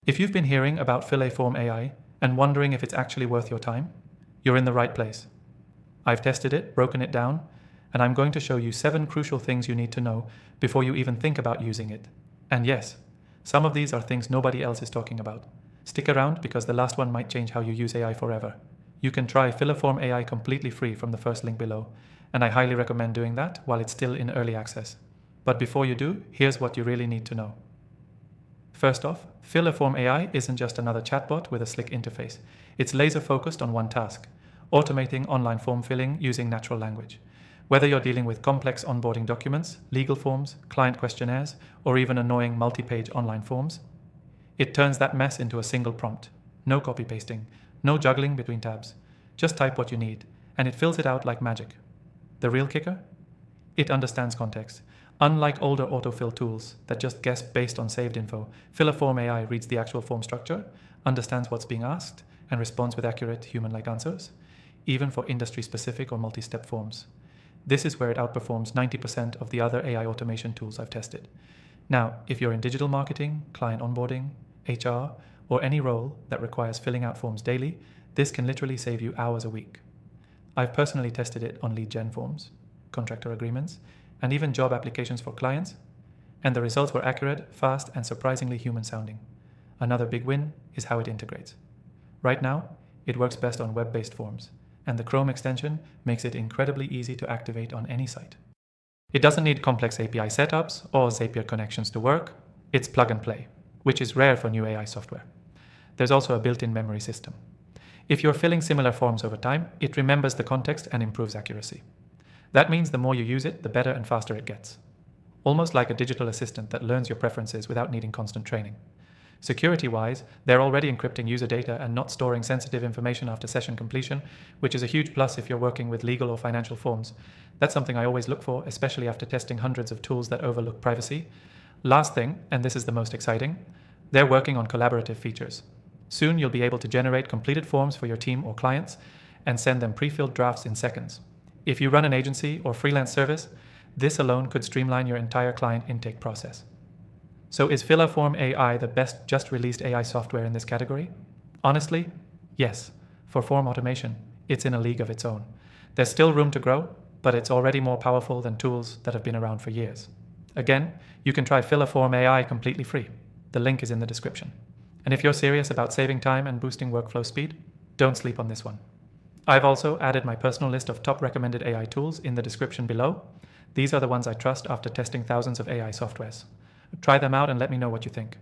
If you've been hearing about Fill-A-Form AI and wondering if it's actually worth your time, you're in the right place. I've tested it, broken it down, and I'm going to show you 7 crucial things you need to know before you even think about using it. And yes, some of these are things nobody else is talking about. Stick around because the last one might change how you use AI forever. You can try Fill-A-Form AI completely free from the first link below, and I highly recommend doing that while it's still in early access. But before you do, here's what you really need to know. First off, Fill-A-Form AI isn't just another chatbot with a slick interface. It's laser focused on one task: automating online form filling using natural language. Whether you're dealing with complex onboarding documents, legal forms, client questionnaires, or even annoying multi-page online forms, it turns that mess into a single prompt. No copy pasting, no juggling between tabs. Just type what you need, and it fills it out like magic. The real kicker? It understands context. Unlike older autofill tools that just guess based on saved info, Fill-A-Form AI reads the actual form structure, understands what's being asked, and responds with accurate human-like answers, even for industry-specific or multi-step forms. This is where it outperforms 90% of the other AI automation tools I've tested. Now, if you're in digital marketing, client onboarding, HR, or any role that requires filling out forms daily, this can literally save you hours a week. I've personally tested it on lead gen forms, contractor agreements, and even job applications for clients, and the results were accurate, fast, and surprisingly human-sounding. Another big win is how it integrates. Right now, it works best on web-based forms, and the Chrome extension makes it incredibly easy to activate on any site. It doesn't need complex API setups or Zapier connections to work. It's plug and play, which is rare for new AI software. There's also a built-in memory system. If you're filling similar forms over time, it remembers the context and improves accuracy. That means the more you use it, the better and faster it gets. Almost like a digital assistant that learns your preferences without needing constant training. Security-wise, they're already encrypting user data and not storing sensitive information after session completion, which is a huge plus if you're working with legal or financial forms. That's something I always look for, especially after testing hundreds of tools that overlook privacy. Last thing, and this is the most exciting, they're working on collaborative features. Soon you'll be able to generate completed forms for your team or clients and send them pre-filled drafts in seconds. If you run an agency or freelance service, this alone could streamline your entire client intake process. So is Fill-A-Form AI the best just released AI software in this category? Honestly, yes. For form automation, it's in a league of its own. There's still room to grow, but it's already more powerful than tools that have been around for years. Again, you can try Fill-A-Form AI completely free. The link is in the description. And if you're serious about saving time and boosting workflow speed, don't sleep on this one. I've also added my personal list of top recommended AI tools in the description below. These are the ones I trust after testing thousands of AI softwares. Try them out and let me know what you think.